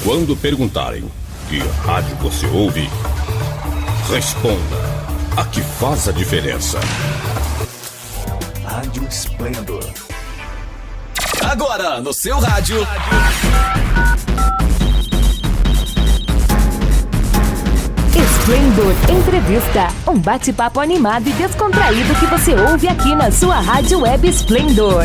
Quando perguntarem que rádio você ouve, responda a que faz a diferença. Rádio Esplendor. Agora no seu rádio. Esplendor Entrevista, um bate-papo animado e descontraído que você ouve aqui na sua rádio web Esplendor.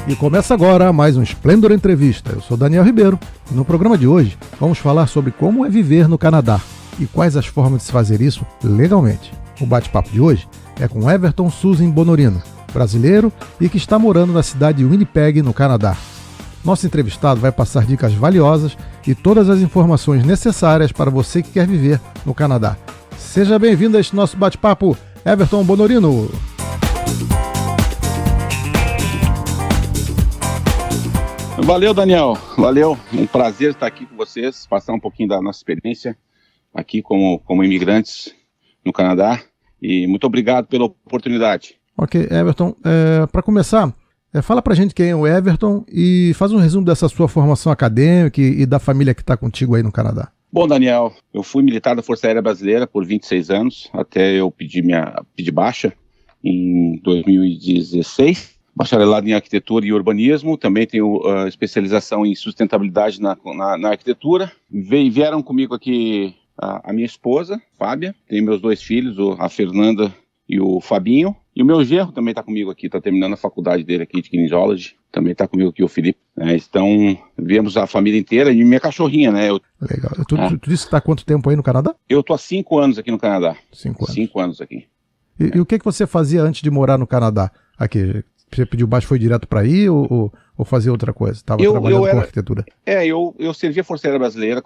E começa agora mais um Esplendor Entrevista. Eu sou Daniel Ribeiro e no programa de hoje vamos falar sobre como é viver no Canadá e quais as formas de se fazer isso legalmente. O bate-papo de hoje é com Everton Susan Bonorino, brasileiro e que está morando na cidade de Winnipeg, no Canadá. Nosso entrevistado vai passar dicas valiosas e todas as informações necessárias para você que quer viver no Canadá. Seja bem-vindo a este nosso bate-papo, Everton Bonorino. Valeu, Daniel. Valeu. Um prazer estar aqui com vocês, passar um pouquinho da nossa experiência aqui como imigrantes no Canadá. E muito obrigado pela oportunidade. Ok, Everton. Para começar, fala pra gente quem é o Everton e faz um resumo dessa sua formação acadêmica e da família que está contigo aí no Canadá. Bom, Daniel, eu fui militar da Força Aérea Brasileira por 26 anos, até eu pedir baixa em 2016. Bacharelado em Arquitetura e Urbanismo, também tenho especialização em sustentabilidade na arquitetura. Vieram comigo aqui a minha esposa, Fábia, tem meus 2 filhos, a Fernanda e o Fabinho, e o meu genro também está comigo aqui, está terminando a faculdade dele aqui de Kinesiology, também está comigo aqui o Felipe. Então, viemos a família inteira e minha cachorrinha, né? Legal. Tu disse que está há quanto tempo aí no Canadá? Eu estou há 5 anos aqui no Canadá. 5 anos. 5 anos aqui. E o que você fazia antes de morar no Canadá? Aqui, você pediu baixo, foi direto para aí ou fazia outra coisa? Estava trabalhando com arquitetura? Eu servi a Força Aérea Brasileira,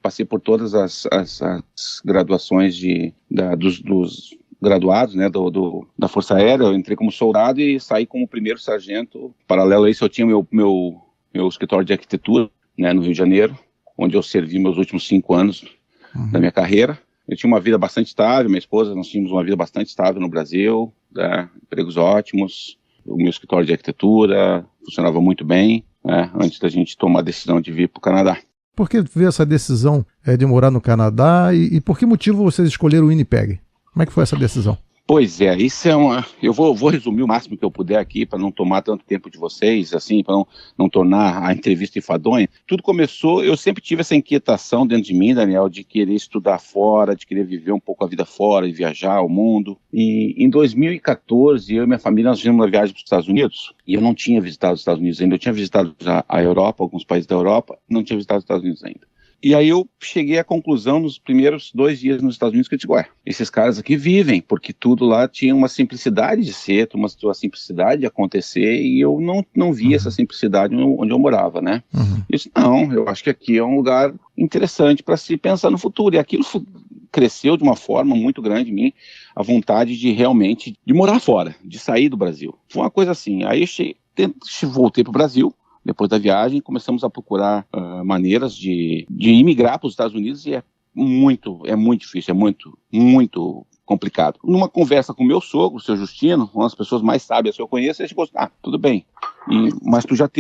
passei por todas as graduações dos graduados, né, da Força Aérea. Eu entrei como soldado e saí como primeiro sargento. Paralelo a isso, eu tinha meu escritório de arquitetura, né, no Rio de Janeiro, onde eu servi meus últimos 5 anos da minha carreira. Eu tinha uma vida bastante estável, minha esposa, nós tínhamos uma vida bastante estável no Brasil, né, empregos ótimos. O meu escritório de arquitetura funcionava muito bem, né, antes da gente tomar a decisão de vir para o Canadá. Por que veio essa decisão de morar no Canadá e por que motivo vocês escolheram o Winnipeg? Como é que foi essa decisão? Pois é, isso é eu vou resumir o máximo que eu puder aqui para não tomar tanto tempo de vocês, assim, para não tornar a entrevista enfadonha. Tudo começou, eu sempre tive essa inquietação dentro de mim, Daniel, de querer estudar fora, de querer viver um pouco a vida fora e viajar ao mundo. E em 2014, eu e minha família, nós fizemos uma viagem para os Estados Unidos, e eu não tinha visitado os Estados Unidos ainda. Eu tinha visitado já a Europa, alguns países da Europa, não tinha visitado os Estados Unidos ainda. E aí eu cheguei à conclusão nos primeiros 2 dias nos Estados Unidos que eu digo, esses caras aqui vivem, porque tudo lá tinha uma simplicidade de ser, uma simplicidade de acontecer, e eu não via essa simplicidade onde eu morava, né? Eu disse, eu acho que aqui é um lugar interessante para se pensar no futuro, e aquilo cresceu de uma forma muito grande em mim, a vontade de realmente, de morar fora, de sair do Brasil. Foi uma coisa assim, aí eu voltei para o Brasil. Depois da viagem, começamos a procurar maneiras de imigrar para os Estados Unidos e é muito difícil, é muito complicado. Numa conversa com o meu sogro, o seu Justino, uma das pessoas mais sábias que eu conheço, ele disse, tudo bem, mas tu já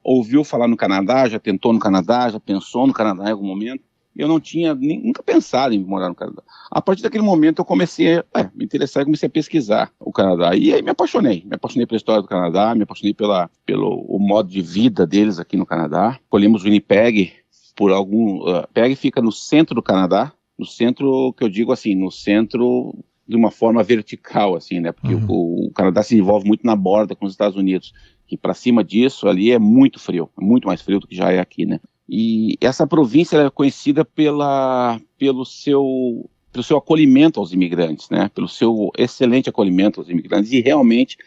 ouviu falar no Canadá, já tentou no Canadá, já pensou no Canadá em algum momento? Eu não tinha nunca pensado em morar no Canadá. A partir daquele momento eu comecei a me interessar e comecei a pesquisar o Canadá. E aí me apaixonei pela história do Canadá, me apaixonei pelo modo de vida deles aqui no Canadá. Escolhemos Winnipeg Winnipeg fica no centro do Canadá, no centro que eu digo assim, no centro de uma forma vertical, assim, né? Porque o Canadá se envolve muito na borda com os Estados Unidos. E para cima disso ali é muito frio, é muito mais frio do que já é aqui, né? E essa província é conhecida pelo seu acolhimento aos imigrantes, né? Pelo seu excelente acolhimento aos imigrantes. E realmente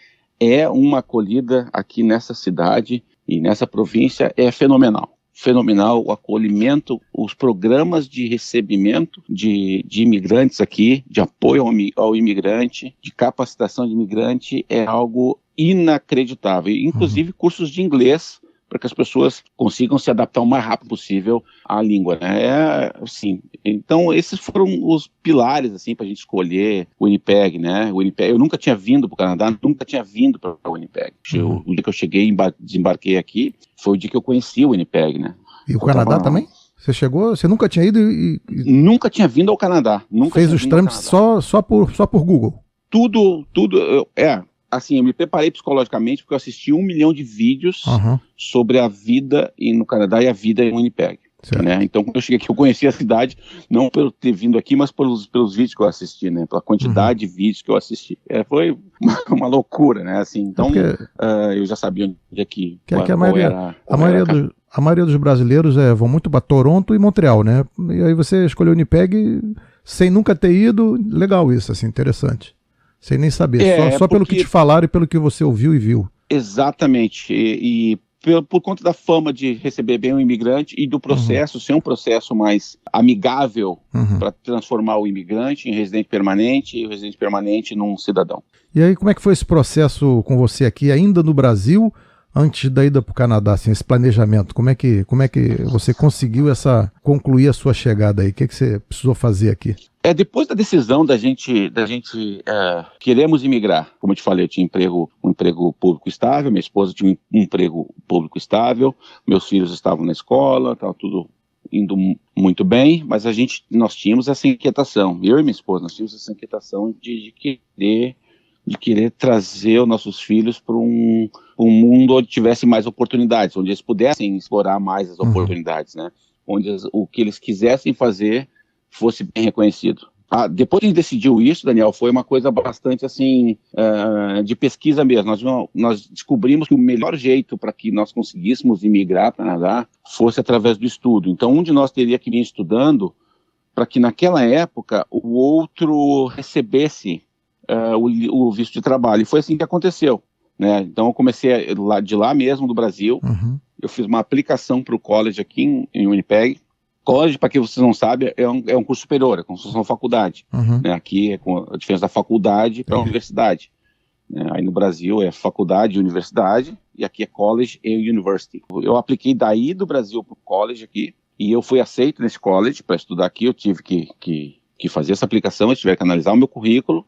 é uma acolhida aqui nessa cidade e nessa província é fenomenal. Fenomenal o acolhimento, os programas de recebimento de imigrantes aqui, de apoio ao imigrante, de capacitação de imigrante, é algo inacreditável. Inclusive cursos de inglês para que as pessoas consigam se adaptar o mais rápido possível à língua, né? Assim, então esses foram os pilares, assim, para a gente escolher o Winnipeg, né? O Winnipeg, eu nunca tinha vindo para o Canadá, nunca tinha vindo para o Winnipeg. O dia que eu cheguei, desembarquei aqui, foi o dia que eu conheci o Winnipeg, né? E o Canadá também? Você chegou, você nunca tinha ido Nunca tinha vindo ao Canadá. Fez os trâmites só por Google? Tudo, assim, eu me preparei psicologicamente porque eu assisti 1 milhão de vídeos sobre a vida no Canadá e a vida em Winnipeg. Né? Então, quando eu cheguei aqui, eu conheci a cidade, não pelo ter vindo aqui, mas pelos vídeos que eu assisti, né? Pela quantidade de vídeos que eu assisti. Foi uma loucura, né? Assim, então, eu já sabia onde é que a maioria dos brasileiros vão muito para Toronto e Montreal, né? E aí você escolheu o Winnipeg sem nunca ter ido. Legal isso, assim, interessante. Sem nem saber, só pelo que te falaram e pelo que você ouviu e viu. Exatamente, e por conta da fama de receber bem o imigrante e do processo ser um processo mais amigável para transformar o imigrante em residente permanente e o residente permanente num cidadão. E aí, como é que foi esse processo com você aqui, ainda no Brasil, antes da ida para o Canadá, assim, esse planejamento? Como é que você conseguiu concluir a sua chegada aí? O que você precisou fazer aqui? Depois da decisão da gente queremos imigrar, como eu te falei, eu tinha um emprego público estável, minha esposa tinha um emprego público estável, meus filhos estavam na escola, estava tudo indo muito bem, mas nós tínhamos essa inquietação, eu e minha esposa, nós tínhamos essa inquietação de querer trazer os nossos filhos para um mundo onde tivesse mais oportunidades, onde eles pudessem explorar mais as oportunidades, né? Onde o que eles quisessem fazer fosse bem reconhecido. Depois que a gente decidiu isso, Daniel, foi uma coisa bastante assim, de pesquisa mesmo. Nós descobrimos que o melhor jeito para que nós conseguíssemos imigrar para o Canadá fosse através do estudo. Então, um de nós teria que vir estudando para que naquela época o outro recebesse o visto de trabalho. E foi assim que aconteceu, né? Então eu comecei de lá mesmo, do Brasil. Eu fiz uma aplicação para o college aqui em Winnipeg. College, para quem vocês não sabem, é um curso superior, é como se fosse uma faculdade. Né? Aqui é com a diferença da faculdade para a universidade. Né? Aí no Brasil é faculdade e universidade, e aqui é college e university. Eu apliquei daí do Brasil para o college aqui, e eu fui aceito nesse college para estudar aqui. Eu tive que fazer essa aplicação, eles tiveram que analisar o meu currículo,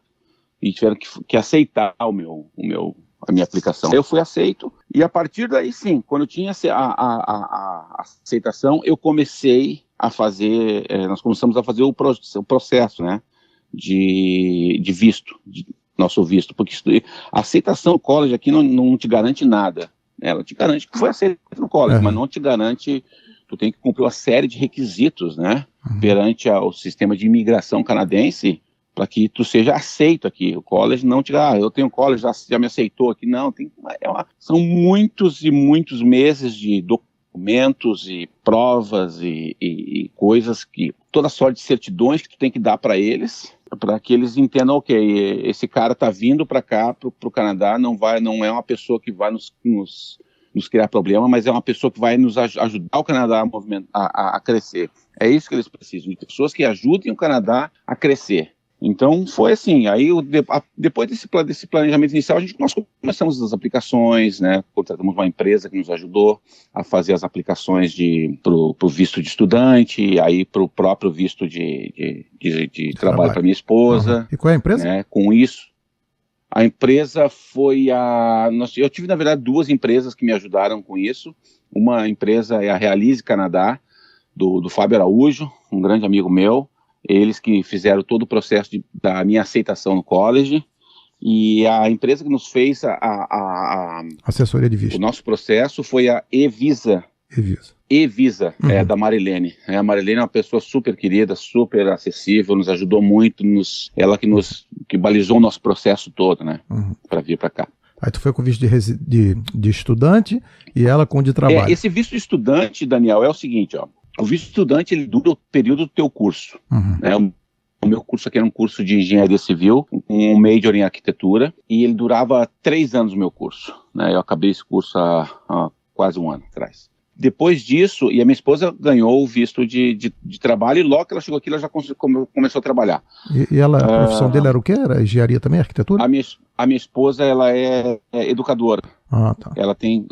e tiveram que aceitar a minha aplicação. Eu fui aceito, e a partir daí sim, quando eu tinha a aceitação, eu comecei a fazer, nós começamos a fazer o processo, né, de visto, nosso visto, porque a aceitação do college aqui não te garante nada, né? Ela te garante que foi aceito no college, mas não te garante, tu tem que cumprir uma série de requisitos, né, perante ao sistema de imigração canadense, para que tu seja aceito aqui. O college não te eu tenho college, já me aceitou aqui, não. São muitos e muitos meses de documentos e provas e coisas toda sorte de certidões que tu tem que dar para eles, para que eles entendam, ok, esse cara está vindo para cá, para o Canadá, não é uma pessoa que vai nos criar problema, mas é uma pessoa que vai nos ajudar o Canadá a crescer. É isso que eles precisam, de pessoas que ajudem o Canadá a crescer. Então foi assim, aí depois desse planejamento inicial, nós começamos as aplicações, né? Contratamos uma empresa que nos ajudou a fazer as aplicações para o visto de estudante, aí para o próprio visto de trabalho para minha esposa. E qual é a empresa? Né? Com isso, a empresa foi eu tive, na verdade, 2 empresas que me ajudaram com isso. Uma empresa é a Realize Canadá, do Fábio Araújo, um grande amigo meu. Eles que fizeram todo o processo da minha aceitação no college, e a empresa que nos fez a assessoria de visto. O nosso processo foi a E-Visa, da Marilene. A Marilene é uma pessoa super querida, super acessível, nos ajudou muito, ela que balizou o nosso processo todo, né, para vir para cá. Aí tu foi com visto de estudante e ela com de trabalho. Esse visto de estudante, Daniel, é o seguinte, ó. O visto de estudante, ele dura o período do teu curso. Né? O meu curso aqui era um curso de engenharia civil, um major em arquitetura, e ele durava 3 anos o meu curso. Né? Eu acabei esse curso há quase 1 ano atrás. Depois disso, e a minha esposa ganhou o visto de trabalho, e logo que ela chegou aqui, ela já começou a trabalhar. E ela, a profissão dele era o quê? Era engenharia também, arquitetura? A minha esposa, ela é educadora. Ah, tá. Ela tem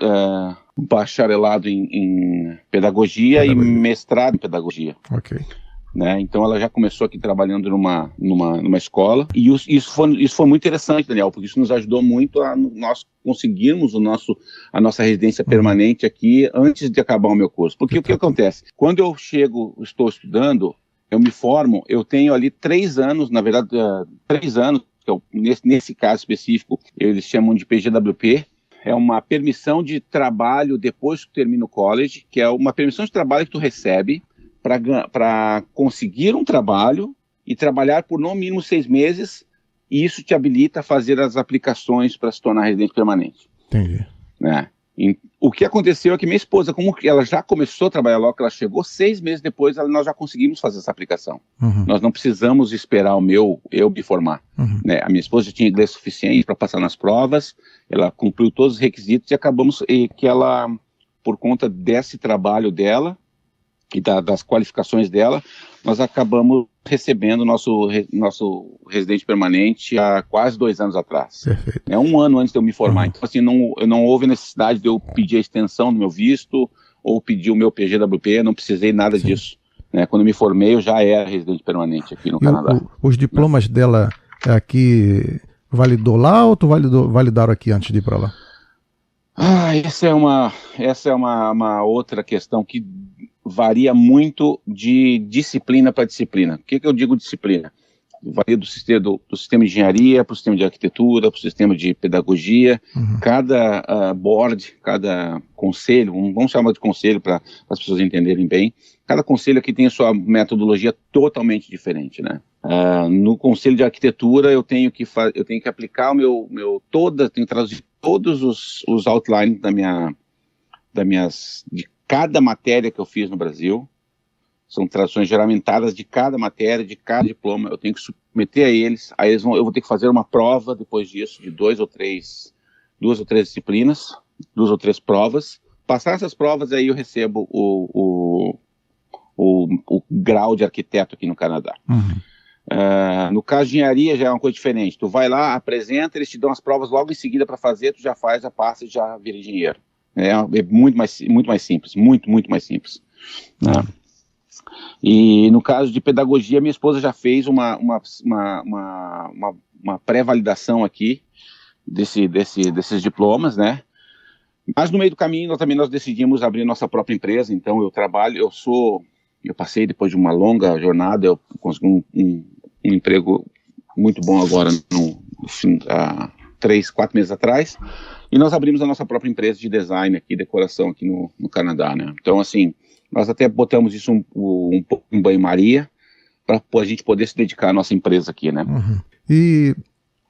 bacharelado em pedagogia e mestrado em pedagogia. Ok. Né? Então ela já começou aqui trabalhando numa escola, e isso foi muito interessante, Daniel, porque isso nos ajudou muito a nós conseguirmos a nossa residência permanente aqui antes de acabar o meu curso. Porque o que acontece? Quando eu estou estudando, eu me formo, eu tenho ali 3 anos, na verdade 3 anos, que nesse caso específico eles chamam de PGWP, é uma permissão de trabalho depois que tu termina o college, que é uma permissão de trabalho que tu recebe para conseguir um trabalho e trabalhar por no mínimo 6 meses, e isso te habilita a fazer as aplicações para se tornar residente permanente. Entendi. Né? O que aconteceu é que minha esposa, como ela já começou a trabalhar logo que ela chegou, 6 meses depois nós já conseguimos fazer essa aplicação. Nós não precisamos esperar eu me formar. Né? A minha esposa já tinha inglês suficiente para passar nas provas, ela cumpriu todos os requisitos, e acabamos que ela, por conta desse trabalho dela e das qualificações dela, nós acabamos recebendo nosso residente permanente há quase 2 anos atrás. Perfeito. 1 ano antes de eu me formar. Então, assim, não houve necessidade de eu pedir a extensão do meu visto ou pedir o meu PGWP, não precisei nada disso. Né? Quando eu me formei, eu já era residente permanente aqui no Canadá. Os diplomas dela aqui, validou lá ou tu validaram aqui antes de ir para lá? Essa é uma outra questão que varia muito de disciplina para disciplina. O que eu digo disciplina? Varia do sistema de engenharia para o sistema de arquitetura, para o sistema de pedagogia. Cada board, cada conselho, vamos chamar de conselho para as pessoas entenderem bem, cada conselho aqui tem a sua metodologia totalmente diferente, né? No conselho de arquitetura eu tenho que aplicar tenho que traduzir todos os outlines de cada matéria que eu fiz no Brasil. São traduções geramentadas de cada matéria, de cada diploma. Eu tenho que submeter a eles. Aí eu vou ter que fazer uma prova depois disso, de 2 ou 3 disciplinas, 2 ou 3 provas. Passar essas provas, aí eu recebo o grau de arquiteto aqui no Canadá. No caso de engenharia já é uma coisa diferente. Tu vai lá, apresenta, eles te dão as provas logo em seguida para fazer, tu já faz, já passa e já vira engenheiro. É muito mais simples, muito mais simples. Né? E no caso de pedagogia, minha esposa já fez uma pré-validação aqui desses diplomas, né? Mas no meio do caminho nós decidimos abrir nossa própria empresa. Então eu passei depois de uma longa jornada, eu consegui um emprego muito bom agora, há 3, 4 meses atrás, e nós abrimos a nossa própria empresa de design aqui, decoração aqui no Canadá, né? Então, assim, nós até botamos isso um pouco em banho-maria para a gente poder se dedicar à nossa empresa aqui, né? E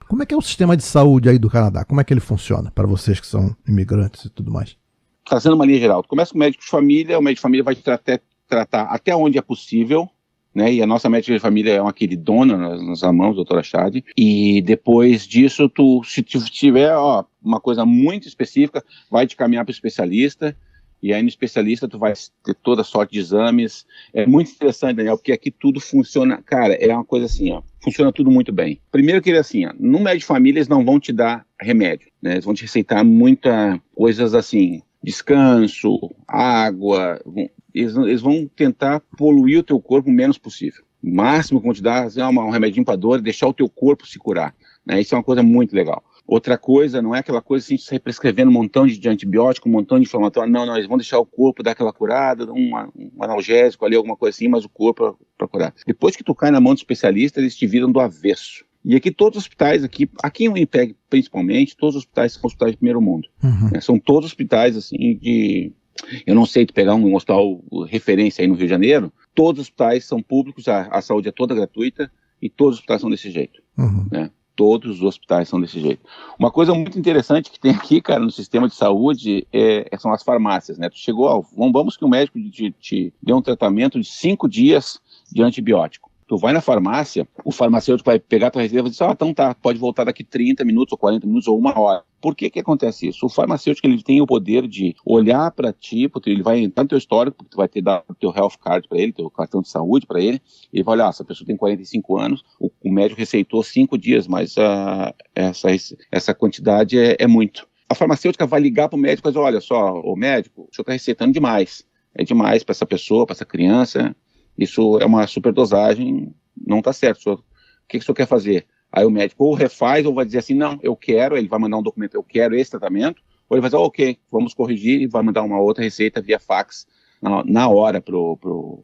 como é que é o sistema de saúde aí do Canadá? Como é que ele funciona para vocês que são imigrantes e tudo mais? Trazendo uma linha geral, tu começa com o médico de família, o médico de família vai te tratar até onde é possível, né? E a nossa médica de família é uma queridona, nós amamos a doutora Chade, e depois disso, se tiver uma coisa muito específica, vai te caminhar para o especialista, e aí no especialista tu vai ter toda sorte de exames. É muito interessante, Daniel, porque aqui tudo funciona, cara, é uma coisa assim, funciona tudo muito bem. Primeiro que assim, no médico de família eles não vão te dar remédio, né? Eles vão te receitar muitas coisas assim, descanso, água, eles vão tentar poluir o teu corpo o menos possível. O máximo que vão te dar é um remedinho para dor e deixar o teu corpo se curar, né? Isso é uma coisa muito legal. Outra coisa, não é aquela coisa assim, de sair prescrevendo um montão de antibiótico, um montão de inflamatório, não, eles vão deixar o corpo dar aquela curada, um analgésico ali, alguma coisa assim, mas o corpo para curar. Depois que tu cai na mão do especialista, eles te viram do avesso. E aqui todos os hospitais, aqui em Winnipeg principalmente, todos os hospitais são hospitais de primeiro mundo. Né? São todos hospitais assim eu não sei, tu pegar um hospital referência aí no Rio de Janeiro, todos os hospitais são públicos, a saúde é toda gratuita e todos os hospitais são desse jeito, né? Todos os hospitais são desse jeito. Uma coisa muito interessante que tem aqui, cara, no sistema de saúde são as farmácias, né? Tu chegou, vamos que o médico te dê um tratamento de 5 dias de antibiótico. Tu vai na farmácia, o farmacêutico vai pegar a tua reserva e dizer, então tá, pode voltar daqui 30 minutos, ou 40 minutos, ou 1 hora. Por que acontece isso? O farmacêutico, ele tem o poder de olhar para ti, porque ele vai entrar no teu histórico, porque tu vai ter dado o teu health card para ele, teu cartão de saúde para ele, ele vai olhar, essa pessoa tem 45 anos, o médico receitou 5 dias, mas essa quantidade é muito. a farmacêutica vai ligar para o médico e dizer, olha só, o médico, o senhor está receitando demais. É demais para essa pessoa, para essa criança. Isso é uma superdosagem, não está certo. O que o senhor quer fazer? Aí o médico ou refaz ou vai dizer assim, não, eu quero, ele vai mandar um documento, eu quero esse tratamento, ou ele vai dizer, ok, vamos corrigir e vai mandar uma outra receita via fax na hora pro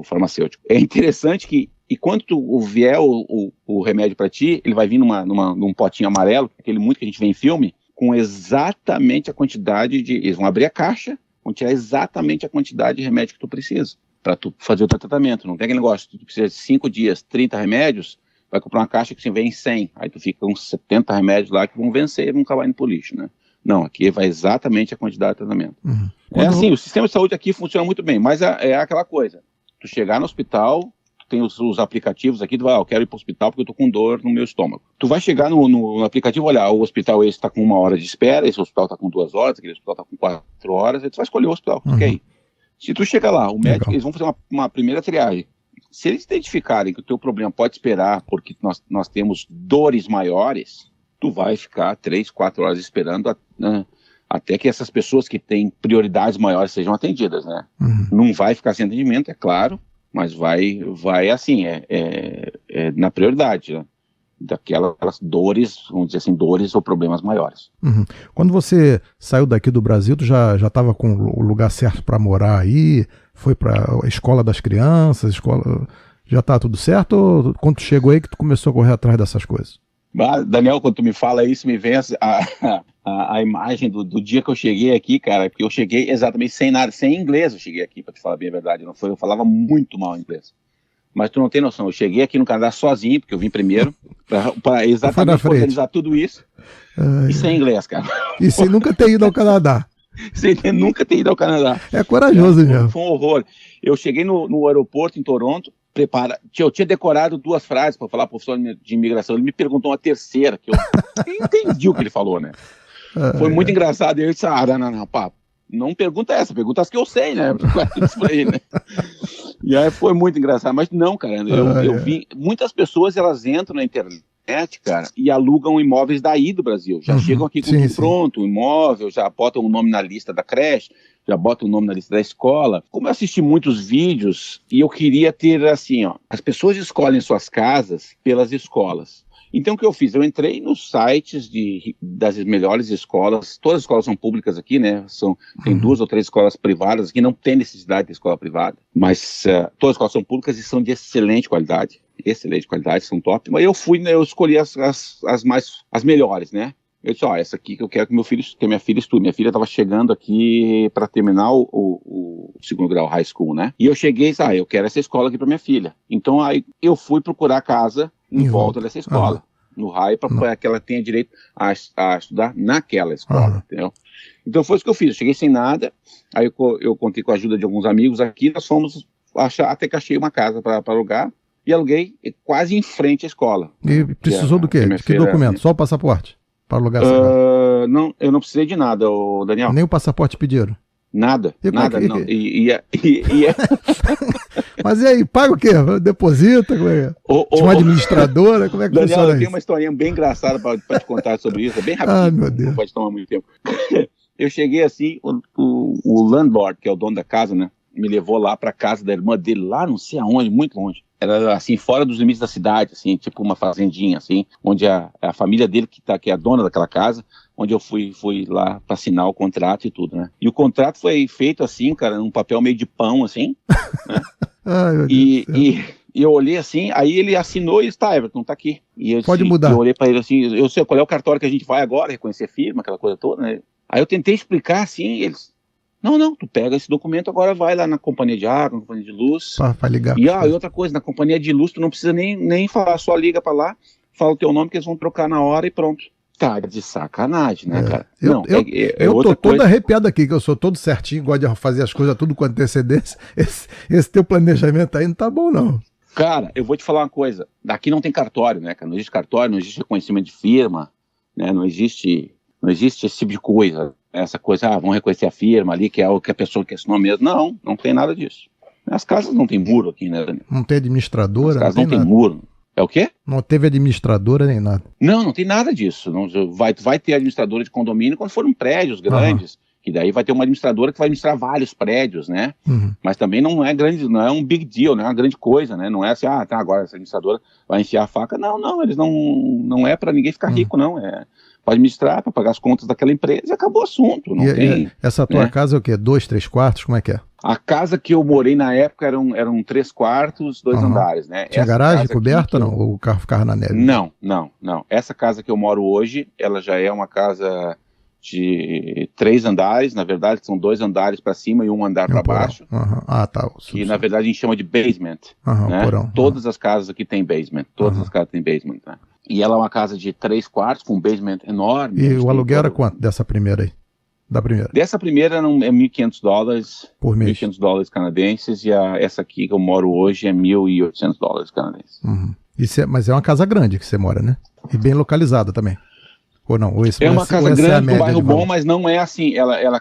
farmacêutico. É interessante que, e quando vier o remédio para ti, ele vai vir num potinho amarelo, aquele muito que a gente vê em filme, com exatamente a quantidade eles vão abrir a caixa, vão tirar exatamente a quantidade de remédio que tu precisa para tu fazer o teu tratamento. Não tem aquele negócio, tu precisa de 5 dias, 30 remédios, vai comprar uma caixa que você vem em 100, aí tu fica com 70 remédios lá que vão vencer e vão acabar indo pro lixo, né? Não, aqui vai exatamente a quantidade de tratamento. É assim, o sistema de saúde aqui funciona muito bem, mas é aquela coisa, tu chegar no hospital, tu tem os aplicativos aqui, tu vai, eu quero ir pro hospital porque eu tô com dor no meu estômago. Tu vai chegar no aplicativo, olhar, o hospital esse tá com 1 hora de espera, esse hospital tá com 2 horas, aquele hospital tá com 4 horas, aí tu vai escolher o hospital, ok? Se tu chegar lá, o médico, eles vão fazer uma primeira triagem. Se eles identificarem que o teu problema pode esperar porque nós temos dores maiores, tu vai ficar 3, 4 horas esperando até que essas pessoas que têm prioridades maiores sejam atendidas, né? Não vai ficar sem atendimento, é claro, mas vai assim, na prioridade, né? Daquelas dores, vamos dizer assim, dores ou problemas maiores. Quando você saiu daqui do Brasil, tu já estava com o lugar certo para morar aí? Foi para a escola das crianças? Já está tudo certo? Ou quando tu chegou aí que tu começou a correr atrás dessas coisas? Daniel, quando tu me fala isso, me vem a imagem do dia que eu cheguei aqui, cara, porque eu cheguei exatamente sem nada, sem inglês eu cheguei aqui, para te falar bem a verdade, eu falava muito mal inglês. Mas tu não tem noção, eu cheguei aqui no Canadá sozinho, porque eu vim primeiro, para exatamente organizar tudo isso, e sem inglês, cara. E sem nunca ter ido ao Canadá. Sem nunca ter ido ao Canadá. É corajoso mesmo. Foi um horror. Eu cheguei no aeroporto em Toronto, eu tinha decorado 2 frases para falar para o oficial de imigração, ele me perguntou uma terceira, que eu entendi o que ele falou, né? Foi muito engraçado, e eu disse, não, pá, não pergunta essa, pergunta as que eu sei, né? E aí foi muito engraçado, mas não, cara, eu vi, muitas pessoas, elas entram na internet, cara, e alugam imóveis daí do Brasil, já chegam aqui com tudo pronto, o imóvel, já botam o nome na lista da creche, já botam o nome na lista da escola. Como eu assisti muitos vídeos, e eu queria ter assim, as pessoas escolhem suas casas pelas escolas. Então o que eu fiz? Eu entrei nos sites das melhores escolas, todas as escolas são públicas aqui, né? Tem 2 ou 3 escolas privadas aqui, não tem necessidade de escola privada, mas todas as escolas são públicas e são de excelente qualidade, são top. Mas eu escolhi as melhores, né? Eu disse, essa aqui que eu quero que minha filha estude. Minha filha estava chegando aqui para terminar o 2º grau high school, né? E eu cheguei e disse, eu quero essa escola aqui para minha filha. Então aí eu fui procurar casa em volta dessa escola, no high, para que ela tenha direito a estudar naquela escola, entendeu? Então foi isso que eu fiz, eu cheguei sem nada, aí eu contei com a ajuda de alguns amigos aqui, nós fomos até que achei uma casa para alugar, e aluguei quase em frente à escola. E precisou do quê? De que documento? Só o passaporte? Para alugar essa casa? Não, eu não precisei de nada, Daniel. Nem o passaporte pediram? Nada, nada. Não. Mas e aí, paga o quê? Deposita? Como é? Tinha uma administradora? Como é que Daniel, funciona isso? Eu tenho uma historinha bem engraçada para te contar sobre isso, é bem rapidinho, meu Deus. Não pode tomar muito tempo. Eu cheguei assim, o landlord, que é o dono da casa, né, me levou lá para casa da irmã dele, lá não sei aonde, muito longe. Era assim, fora dos limites da cidade, assim, tipo uma fazendinha, assim, onde a família dele, que é a dona daquela casa, onde eu fui lá para assinar o contrato e tudo, né? E o contrato foi feito assim, cara, num papel meio de pão, assim, né? Ai, meu Deus e eu olhei assim, aí ele assinou e disse, Everton, tá aqui. E eu Pode mudar. Eu olhei para ele assim, eu sei qual é o cartório que a gente vai agora, reconhecer firma, aquela coisa toda, né? Aí eu tentei explicar assim, eles... Não, tu pega esse documento, agora vai lá na companhia de água, na companhia de luz. Vai ligar. E outra coisa, na companhia de luz, tu não precisa nem falar, só liga pra lá, fala o teu nome que eles vão trocar na hora e pronto. Tá de sacanagem, né, cara? Eu tô todo arrepiado aqui, que eu sou todo certinho, gosto de fazer as coisas tudo com antecedência. Esse teu planejamento aí não tá bom, não. Cara, eu vou te falar uma coisa, daqui não tem cartório, né, cara? Não existe cartório, não existe reconhecimento de firma, né? Não existe esse tipo de coisa. Essa coisa, vamos reconhecer a firma ali, que é o que a pessoa que assinou mesmo. Não tem nada disso. As casas não tem muro aqui, né, Daniel? Não tem administradora? As casas não tem muro. É o quê? Não teve administradora nem nada. Não tem nada disso. Não, vai ter administradora de condomínio quando forem prédios grandes, que daí vai ter uma administradora que vai administrar vários prédios, né? Mas também não é grande, não é um big deal, não é uma grande coisa, né? Não é assim, agora essa administradora vai enfiar a faca. Não, eles não é para ninguém ficar rico, não. É para administrar, para pagar as contas daquela empresa e acabou o assunto. Não tem, essa tua casa é o quê? 2, 3 quartos? Como é que é? A casa que eu morei na época eram 3 quartos, 2 andares, né? Tinha garagem coberta ou não? Ou o carro ficava na neve? Não. Essa casa que eu moro hoje, ela já é uma casa de 3 andares, na verdade são 2 andares para cima e 1 andar para baixo. Tá. Que na verdade a gente chama de basement. Né? Porão. Todas as casas aqui têm basement, todas as casas têm basement. Né? E ela é uma casa de 3 quartos com um basement enorme. E o aluguel era quanto dessa primeira aí? Da primeira? Dessa primeira é $1.500 por mês. $1.500 canadenses, e essa aqui que eu moro hoje é $1.800 canadenses. Mas é uma casa grande que você mora, né? E bem localizada também. Ou não? É uma casa grande, um bairro bom, mas não é assim. Ela é uma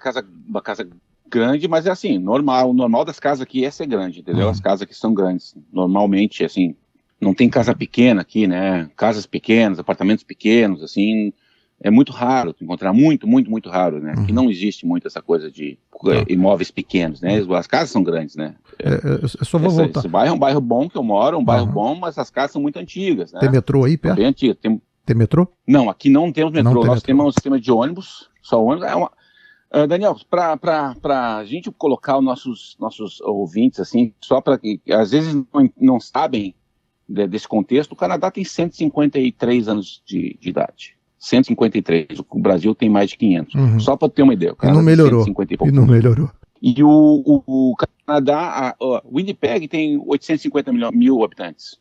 casa grande, mas é assim, normal. O normal das casas aqui é ser grande, entendeu? As casas aqui são grandes. Normalmente, assim, não tem casa pequena aqui, né? Casas pequenas, apartamentos pequenos, assim... É muito raro encontrar, muito raro, né? Que não existe muito essa coisa de imóveis pequenos, né? As casas são grandes, né? Eu só vou voltar. Esse bairro é um bairro bom que eu moro, um bairro bom, mas as casas são muito antigas, né? Tem metrô aí perto? Bem antigo. Tem metrô? Não, aqui não temos metrô. Nós temos um sistema de ônibus, só ônibus. Daniel, para a gente colocar os nossos ouvintes, assim, só para que, às vezes, não sabem desse contexto, o Canadá tem 153 anos de idade. 153. O Brasil tem mais de 500. Só para ter uma ideia. E não melhorou. E o Canadá, Winnipeg tem 850 mil habitantes.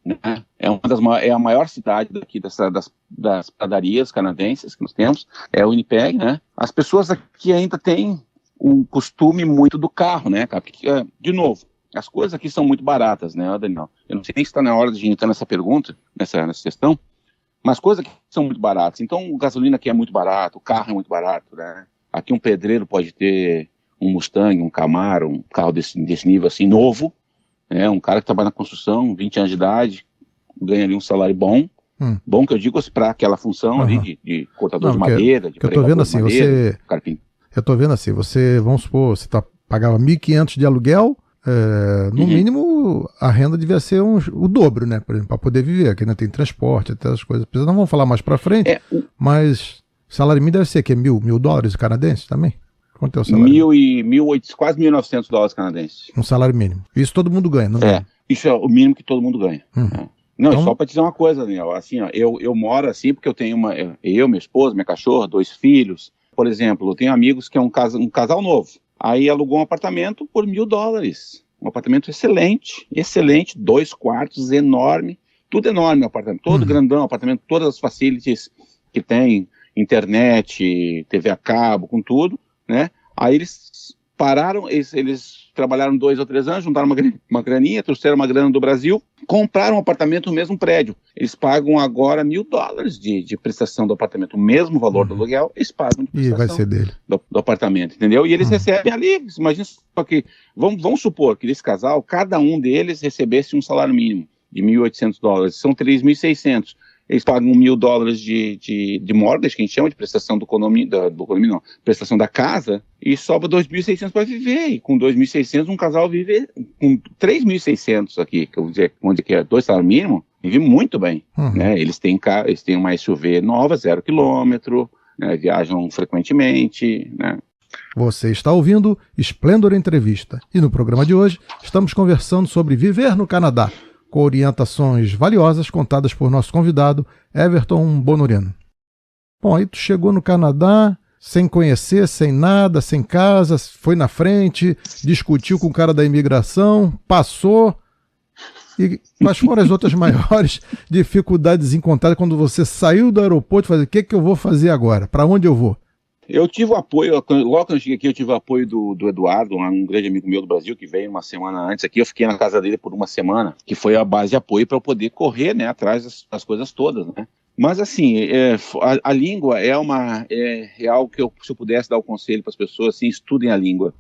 Né? É a maior cidade daqui das padarias canadenses que nós temos. É Winnipeg, né? As pessoas aqui ainda têm um costume muito do carro, né? Porque, de novo, as coisas aqui são muito baratas, né, Daniel? Eu não sei nem se está na hora de a gente entrar nessa pergunta, nessa questão. Mas coisas que são muito baratas. Então, gasolina aqui é muito barato, o carro é muito barato, né? Aqui um pedreiro pode ter um Mustang, um Camaro, um carro desse nível assim, novo, né? Um cara que trabalha na construção, 20 anos de idade, ganha ali um salário bom. Bom que eu digo para aquela função ali de cortador de madeira, de pregador de madeira, carpinteiro. Eu tô vendo assim, vamos supor, você pagava $1.500 de aluguel, no mínimo a renda devia ser o dobro, né? Por exemplo, para poder viver, aqui ainda tem transporte, até as coisas. Não vamos falar mais para frente, mas o salário mínimo deve ser que $1.000 canadenses também? Quanto é o salário? Quase $1.900 canadenses. Um salário mínimo. Isso todo mundo ganha, não é? Isso é o mínimo que todo mundo ganha. Não, então... só para dizer uma coisa, Daniel, assim, eu moro assim porque eu tenho minha esposa, minha cachorra, 2 filhos. Por exemplo, eu tenho amigos que é um casal novo. Aí alugou um apartamento por $1.000. Um apartamento excelente, 2 quartos, enorme, tudo enorme o apartamento, todo grandão, apartamento, todas as facilities que tem, internet, TV a cabo, com tudo, né? Aí eles pararam, eles trabalharam 2 ou 3 anos, juntaram uma graninha, trouxeram uma grana do Brasil, compraram um apartamento no mesmo prédio. Eles pagam agora $1.000 de prestação do apartamento, o mesmo valor do aluguel, eles pagam de prestação vai ser dele. Do apartamento, entendeu? E eles recebem ali, imagina só que, vamos supor que esse casal, cada um deles recebesse um salário mínimo de $1.800, são $3.600. Eles pagam $1.000 de mortgage, que a gente chama de prestação do condomínio, não, prestação da casa, e sobra $2.600 para viver. E com $2.600 um casal vive, com $3.600 aqui, que eu vou dizer, onde que é 2 salários mínimos, vive muito bem. Né? Eles têm uma SUV nova, 0 km, né? Viajam frequentemente, né? Você está ouvindo Splendor Entrevista. E no programa de hoje estamos conversando sobre viver no Canadá, com orientações valiosas contadas por nosso convidado, Everton Bonoriano. Bom, aí tu chegou no Canadá, sem conhecer, sem nada, sem casa, foi na frente, discutiu com o cara da imigração, passou. E quais foram as outras maiores dificuldades encontradas quando você saiu do aeroporto e falou, o que eu vou fazer agora? Para onde eu vou? Eu tive o apoio, logo que eu cheguei aqui, eu tive o apoio do Eduardo, um grande amigo meu do Brasil, que veio uma semana antes aqui. Eu fiquei na casa dele por uma semana, que foi a base de apoio para eu poder correr, né, atrás das coisas todas, né. Mas assim, a língua é algo que se eu pudesse dar o conselho para as pessoas, assim, estudem a língua.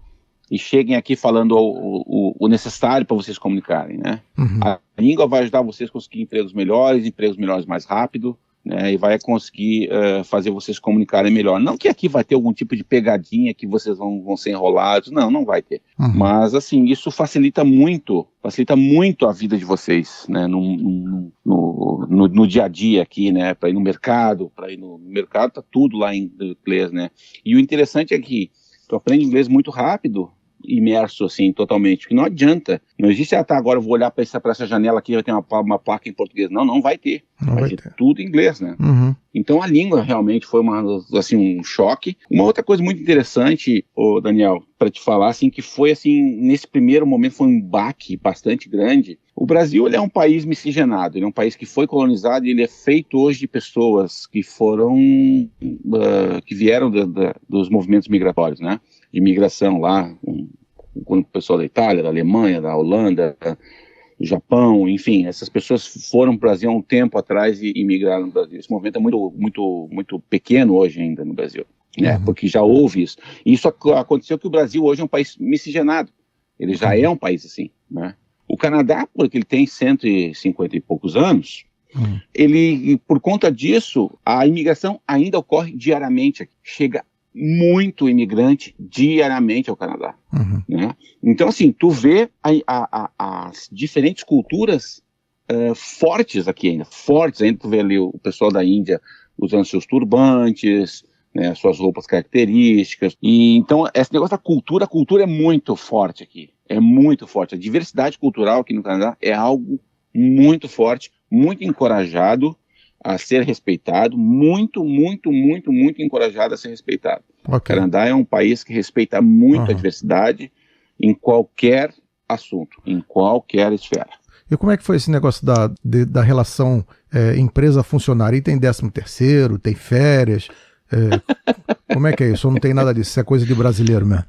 e cheguem aqui falando o necessário para vocês comunicarem, né? Uhum. A língua vai ajudar vocês a conseguir empregos melhores mais rápido, né? E vai conseguir fazer vocês comunicarem melhor. Não que aqui vai ter algum tipo de pegadinha que vocês vão ser enrolados, não vai ter. Uhum. Mas, assim, isso facilita muito a vida de vocês, né? No dia a dia aqui, né? Para ir no mercado, tá tudo lá em inglês, né? E o interessante é que tu aprende inglês muito rápido, imerso, assim, totalmente, que não adianta, não existe, agora eu vou olhar para essa janela aqui, vai ter uma placa em português, não vai ter, vai ter tudo em inglês, né? Uhum. Então a língua realmente foi um choque. Uma outra coisa muito interessante, Daniel, para te falar, assim, que foi, assim, nesse primeiro momento foi um baque bastante grande. O Brasil, ele é um país miscigenado, ele é um país que foi colonizado e ele é feito hoje de pessoas que que vieram dos movimentos migratórios, né? De migração lá, com o pessoal da Itália, da Alemanha, da Holanda, do Japão, enfim, essas pessoas foram para o Brasil há um tempo atrás e migraram no Brasil. Esse movimento é muito pequeno hoje ainda no Brasil, né? Uhum. Porque já houve isso. E isso aconteceu que o Brasil hoje é um país miscigenado. Ele já é um país assim, né? O Canadá, porque ele tem 150 e poucos anos, ele, por conta disso, a imigração ainda ocorre diariamente. Chega muito imigrante diariamente ao Canadá. Uhum. Né? Então, assim, tu vê as diferentes culturas fortes aqui ainda, tu vê ali o pessoal da Índia usando seus turbantes, né, suas roupas características, e então esse negócio da cultura, a cultura é muito forte aqui, é muito forte, a diversidade cultural aqui no Canadá é algo muito forte, muito encorajado a ser respeitado, muito encorajado a ser respeitado. Okay. O Canadá é um país que respeita muito a diversidade em qualquer assunto, em qualquer esfera. E como é que foi esse negócio da relação empresa-funcionário? E tem 13º, tem férias? Como é que é isso? Ou não tem nada disso? Isso é coisa de brasileiro mesmo?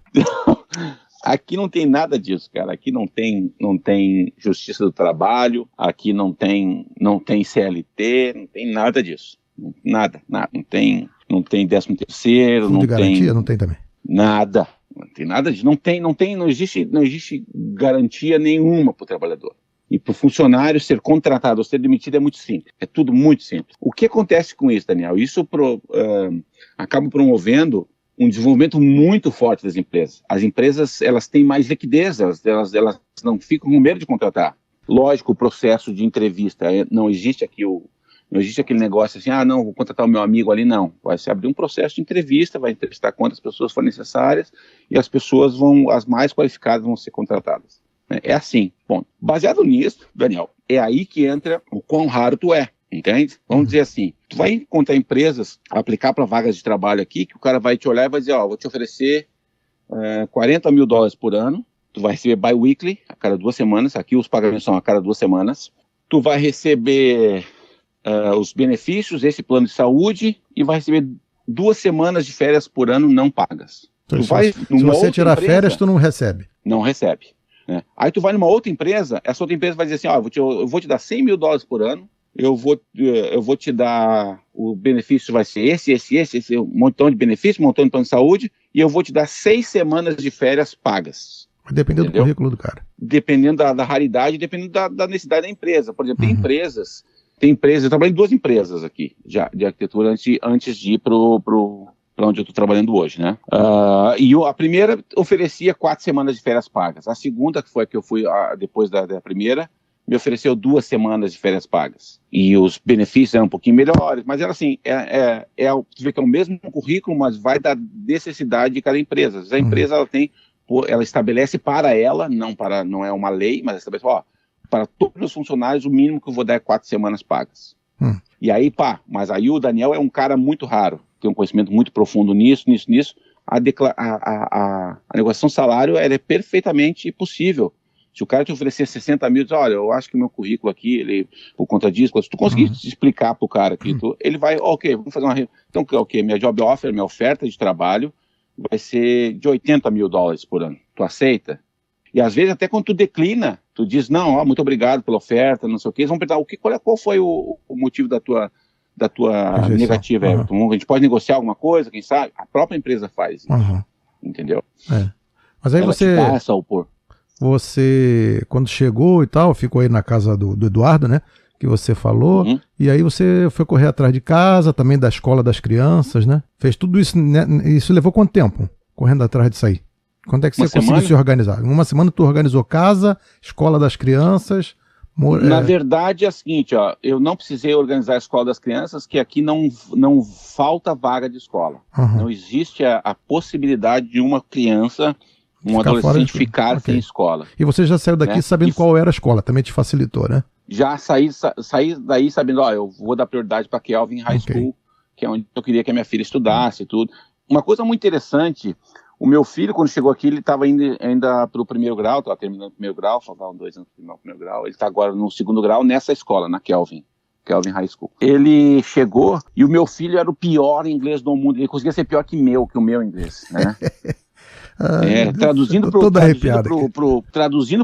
Aqui não tem nada disso, cara. Aqui não tem justiça do trabalho, aqui não tem CLT, não tem nada disso. Nada. Não tem 13º, Fundo de garantia não tem também? Nada. Não tem nada disso. Não existe garantia nenhuma para o trabalhador. E para o funcionário ser contratado ou ser demitido é muito simples. É tudo muito simples. O que acontece com isso, Daniel? Isso acaba promovendo um desenvolvimento muito forte das empresas. As empresas, elas têm mais liquidez, elas não ficam com medo de contratar. Lógico, o processo de entrevista, não existe aquele negócio assim, não, vou contratar o meu amigo ali, não. Vai se abrir um processo de entrevista, vai entrevistar quantas pessoas forem necessárias e as pessoas as mais qualificadas vão ser contratadas. É assim, ponto. Baseado nisso, Daniel, é aí que entra o quão raro tu é, entende? Vamos dizer assim, tu vai encontrar empresas, aplicar para vagas de trabalho aqui, que o cara vai te olhar e vai dizer, vou te oferecer $40 mil por ano, tu vai receber bi-weekly, a cada 2 semanas, aqui os pagamentos são a cada 2 semanas, tu vai receber os benefícios, esse plano de saúde, e vai receber 2 semanas de férias por ano não pagas. Então, se você tirar férias, tu não recebe. Não recebe. Né? Aí tu vai numa outra empresa, essa outra empresa vai dizer assim, eu vou te dar $100 mil por ano, eu vou te dar, o benefício vai ser esse, um montão de benefício, um montão de plano de saúde, e eu vou te dar 6 semanas de férias pagas. Dependendo do currículo do cara. Dependendo da raridade, dependendo da necessidade da empresa. Por exemplo, tem empresas, eu trabalhei em 2 empresas aqui de arquitetura antes de ir para onde eu estou trabalhando hoje, né? E a primeira oferecia 4 semanas de férias pagas. A segunda, que foi a que eu fui depois da primeira, me ofereceu 2 semanas de férias pagas. E os benefícios eram um pouquinho melhores, mas era assim, você vê que é o mesmo currículo, mas vai da necessidade de cada empresa. A empresa, ela estabelece para ela, não é uma lei, mas estabelece, para todos os funcionários, o mínimo que eu vou dar é 4 semanas pagas. E aí, mas aí o Daniel é um cara muito raro, tem um conhecimento muito profundo nisso. A negociação salário, ela é perfeitamente possível. Se o cara te oferecer 60 mil, diz, olha, eu acho que o meu currículo aqui, por conta disso, se tu conseguir explicar pro cara aqui, ele vai, vamos fazer então, minha job offer, minha oferta de trabalho vai ser de $80 mil por ano. Tu aceita? E às vezes até quando tu declina, tu diz, não, muito obrigado pela oferta, não sei o quê, eles vão perguntar, qual foi o motivo da tua negativa, Everton? A gente pode negociar alguma coisa, quem sabe? A própria empresa faz isso, entendeu? Mas aí você, quando chegou e tal, ficou aí na casa do Eduardo, né? Que você falou, e aí você foi correr atrás de casa, também da escola das crianças, né? Fez tudo isso, né? Isso levou quanto tempo, correndo atrás disso aí? Quando é que você conseguiu se organizar? Em uma semana tu organizou casa, escola das crianças... Na verdade é o seguinte, ó, eu não precisei organizar a escola das crianças, que aqui não falta vaga de escola. Não existe a possibilidade de uma criança, um adolescente ficar sem escola. E você já saiu daqui sabendo qual era a escola, também te facilitou, né? Já saí daí sabendo, eu vou dar prioridade para Kelvin High School, que é onde eu queria que a minha filha estudasse e tudo. Uma coisa muito interessante, o meu filho, quando chegou aqui, ele estava ainda para o primeiro grau, estava terminando o primeiro grau, faltavam 2 anos para terminar o primeiro grau, ele está agora no segundo grau nessa escola, na Kelvin High School. Ele chegou e o meu filho era o pior inglês do mundo, ele conseguia ser pior que o meu inglês, né? Traduzindo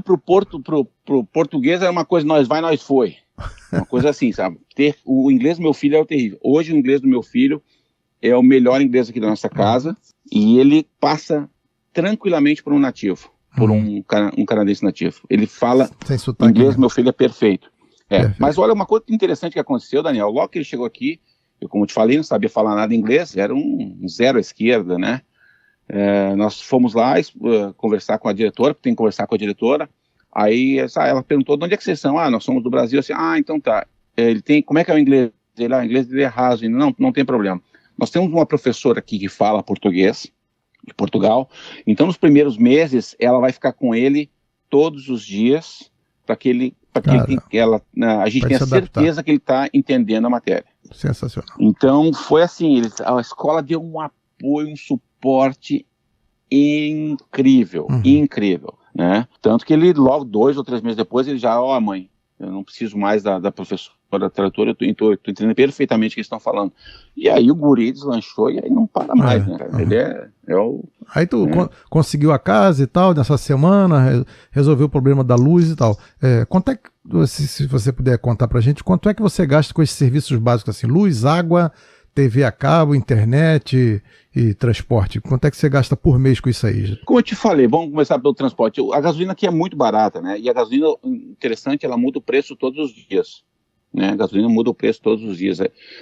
pro português era uma coisa, nós vai, nós foi. Uma coisa assim, sabe? O inglês do meu filho era terrível. Hoje o inglês do meu filho é o melhor inglês aqui da nossa casa e ele passa tranquilamente por um nativo, por um canadense nativo. Ele fala inglês, meu filho é perfeito. Mas olha, uma coisa interessante que aconteceu, Daniel, logo que ele chegou aqui, eu, como te falei, não sabia falar nada inglês, era um zero à esquerda, né? Nós fomos lá conversar com a diretora, porque tem que conversar com a diretora. Aí ela perguntou, de onde é que vocês são? Nós somos do Brasil. Assim, então tá. Como é que é o inglês? O inglês dele é raso. Não tem problema. Nós temos uma professora aqui que fala português, de Portugal. Então, nos primeiros meses, ela vai ficar com ele todos os dias, para que a gente tenha certeza que ele está entendendo a matéria. Sensacional. Então, foi assim, a escola deu um apoio, um suporte incrível, né? Tanto que ele, logo 2 ou 3 meses depois, ele já, mãe, eu não preciso mais da professora da tradutora, eu tô entendendo perfeitamente o que eles estão falando. E aí o guri deslanchou e aí não para mais, né? Ele é o... Aí tu conseguiu a casa e tal, nessa semana, resolveu o problema da luz e tal. Quanto é que, se você puder contar pra gente, quanto é que você gasta com esses serviços básicos assim, luz, água, TV a cabo, internet e transporte? Quanto é que você gasta por mês com isso aí? Como eu te falei, vamos começar pelo transporte. A gasolina aqui é muito barata, né? E a gasolina, interessante, ela muda o preço todos os dias, né? A gasolina muda o preço todos os dias.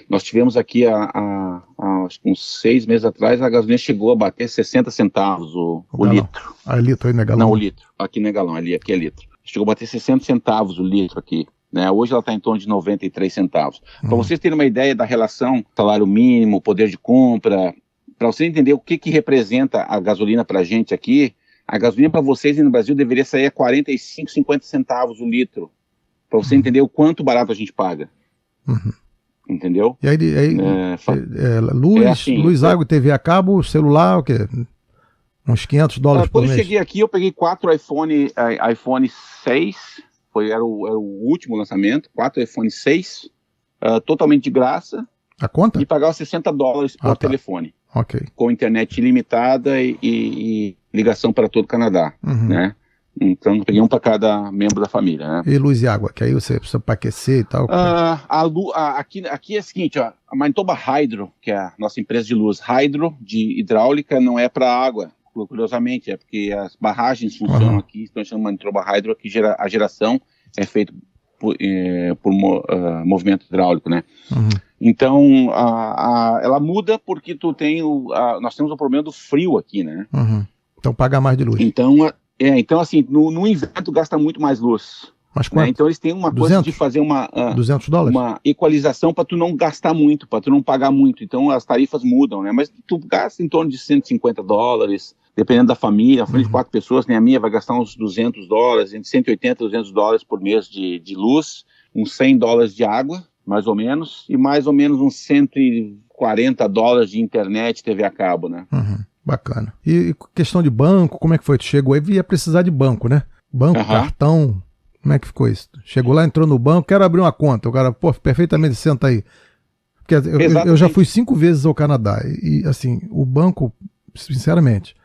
Nós tivemos aqui, acho que uns 6 meses atrás, a gasolina chegou a bater 60 centavos o litro. Litro aí não é galão? Não, o litro. Aqui não é galão, aqui é litro. Chegou a bater 60 centavos o litro aqui. Né? Hoje ela está em torno de 93 centavos. Para vocês terem uma ideia da relação salário mínimo, poder de compra, para você entender o que representa a gasolina para a gente aqui, a gasolina para vocês no Brasil deveria sair a 45, 50 centavos o litro, para você entender o quanto barato a gente paga. Entendeu? E aí luz, água, TV a cabo, celular, o quê? Uns $500 por mês? Quando eu cheguei aqui, eu peguei 4 iPhone 6, era o último lançamento, 4 iPhone 6, totalmente de graça. A conta? E pagava $60 por telefone. Ok. Com internet ilimitada e ligação para todo o Canadá, né? Então eu peguei um para cada membro da família, né? E luz e água, que aí você precisa para aquecer e tal? Aqui é o seguinte, a Manitoba Hydro, que é a nossa empresa de luz, Hydro, de hidráulica, não é para água. Curiosamente, é porque as barragens funcionam aqui, estão chamando Manitoba Hydro, que a geração é feita por movimento hidráulico, né? Então, ela muda porque nós temos o problema do frio aqui, né? Então paga mais de luz. Então assim, no inverno tu gasta muito mais luz. Mas quanto? Né? Então eles têm uma 200? Coisa de fazer $200? Uma equalização para tu não gastar muito, para tu não pagar muito. Então as tarifas mudam, né? Mas tu gasta em torno de $150, dependendo da família. A família de 4 pessoas, nem a minha, vai gastar uns $200, entre 180 e $200 por mês de luz, uns $100 de água, mais ou menos, e mais ou menos uns $140 de internet, TV a cabo, né? Bacana. E questão de banco, como é que foi? Tu chegou aí e ia precisar de banco, né? Banco, cartão, como é que ficou isso? Chegou lá, entrou no banco, quero abrir uma conta. O cara, perfeitamente, senta aí. Porque eu já fui 5 vezes ao Canadá e, assim, o banco, sinceramente,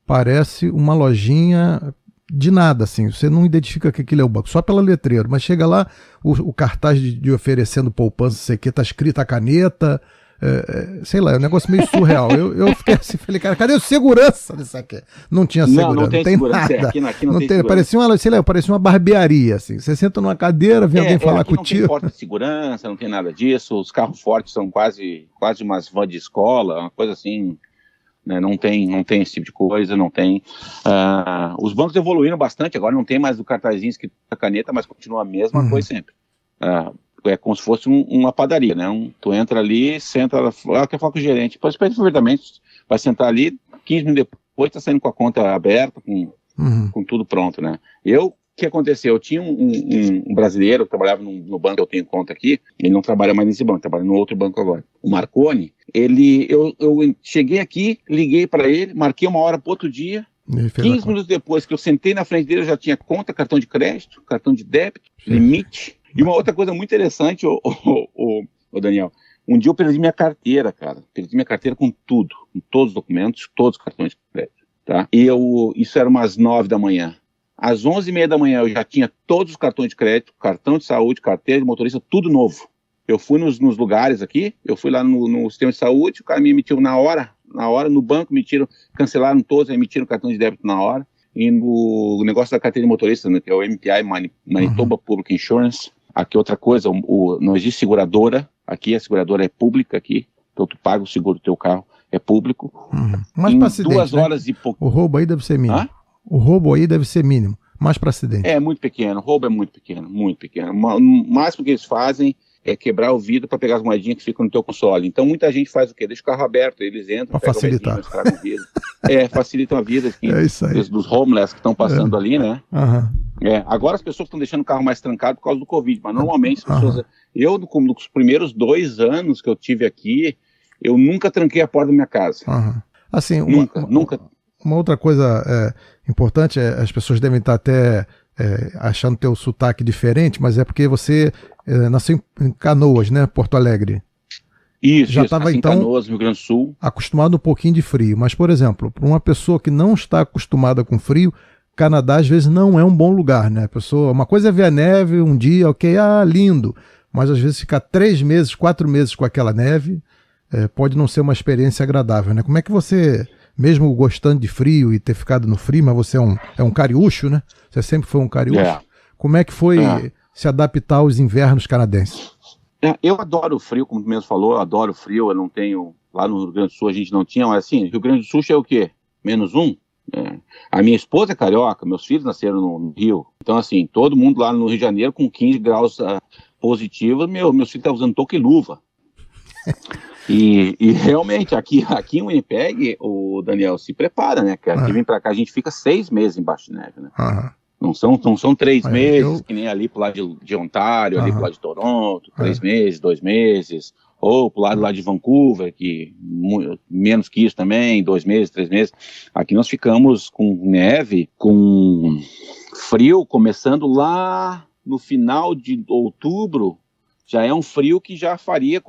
parece uma lojinha de nada, assim. Você não identifica que aquilo é o banco, só pela letreira. Mas chega lá, o cartaz de oferecendo poupança, sei que, tá escrito a caneta, sei lá, é um negócio meio surreal. Eu fiquei assim, falei, cara, cadê o segurança disso aqui? Não tinha segurança, não tem segurança, nada. Aqui não tem segurança. Parecia uma barbearia, assim. Você senta numa cadeira, vem alguém falar contigo. Não tem porta de segurança, não tem nada disso. Os carros fortes são quase umas vans de escola, uma coisa assim, né? Não tem esse tipo de coisa, não tem. Os bancos evoluíram bastante, agora não tem mais o cartazinho escrito a caneta, mas continua a mesma coisa sempre. É como se fosse uma padaria, né? Tu entra ali, senta, quer falar com o gerente. Perfeitamente, vai sentar ali, 15 minutos depois tá saindo com a conta aberta, com tudo pronto, né? O que aconteceu? Eu tinha um brasileiro que trabalhava no banco que eu tenho conta aqui, ele não trabalha mais nesse banco, trabalha no outro banco agora. O Marconi, eu cheguei aqui, liguei para ele, marquei uma hora para outro dia, 15 minutos depois que eu sentei na frente dele, eu já tinha conta, cartão de crédito, cartão de débito, limite. E uma outra coisa muito interessante, Daniel, um dia eu perdi minha carteira, cara. Perdi minha carteira com tudo, com todos os documentos, todos os cartões de crédito, tá? E isso era umas 9 da manhã. Às 11h30 da manhã eu já tinha todos os cartões de crédito, cartão de saúde, carteira de motorista, tudo novo. Eu fui nos lugares aqui, eu fui lá no sistema de saúde, o cara me emitiu na hora no banco, cancelaram todos, emitiram o cartão de débito na hora. E no negócio da carteira de motorista, né, que é o MPI, Manitoba Public Insurance. Aqui outra coisa, não existe seguradora, aqui a seguradora é pública aqui, então tu paga o seguro do teu carro, é público. Mas para acidente, 2 horas, né? E pouco. O roubo aí deve ser mínimo. O roubo aí deve ser mínimo, mais para acidente. É muito pequeno, o roubo é muito pequeno, muito pequeno. O máximo que eles fazem é quebrar o vidro para pegar as moedinhas que ficam no teu console. Então muita gente faz o quê? Deixa o carro aberto, eles entram, para facilitar. Estragam o vidro. Facilitam a vida aqui, isso aí. Dos homeless que estão passando ali, né? Agora as pessoas estão deixando o carro mais trancado por causa do Covid, mas normalmente as pessoas... Eu, nos primeiros 2 anos que eu tive aqui, eu nunca tranquei a porta da minha casa. Assim, nunca. Uma outra coisa importante, as pessoas devem estar até achando teu sotaque diferente, mas é porque você nasceu em Canoas, né? Porto Alegre. Isso, já estava então em Canoas, Rio Grande do Sul. Acostumado um pouquinho de frio, mas, por exemplo, para uma pessoa que não está acostumada com frio, Canadá às vezes não é um bom lugar, né? Uma coisa é ver a neve um dia, ok, lindo, mas às vezes ficar 3 meses, 4 meses com aquela neve pode não ser uma experiência agradável, né? Como é que você, mesmo gostando de frio e ter ficado no frio, mas você é um cariúcho, né? Você sempre foi um cariúcho. Como é que foi se adaptar aos invernos canadenses? Eu adoro o frio, como tu mesmo falou, eu adoro o frio, eu não tenho... Lá no Rio Grande do Sul a gente não tinha, mas assim, Rio Grande do Sul é o quê? -1? A minha esposa é carioca, meus filhos nasceram no Rio. Então, assim, todo mundo lá no Rio de Janeiro com 15 graus positivos, meus filhos estão usando touca e luva. E realmente, aqui em Winnipeg, o Daniel se prepara, né? Que aqui vem pra cá, a gente fica 6 meses embaixo de neve, né? Não são 3 meses, que nem ali pro lado de Ontário, ali pro lado de Toronto, 3 meses, 2 meses, ou pro lado lá de Vancouver, que menos que isso também, 2 meses, 3 meses. Aqui nós ficamos com neve, com frio, começando lá no final de outubro. Já é um frio que já faria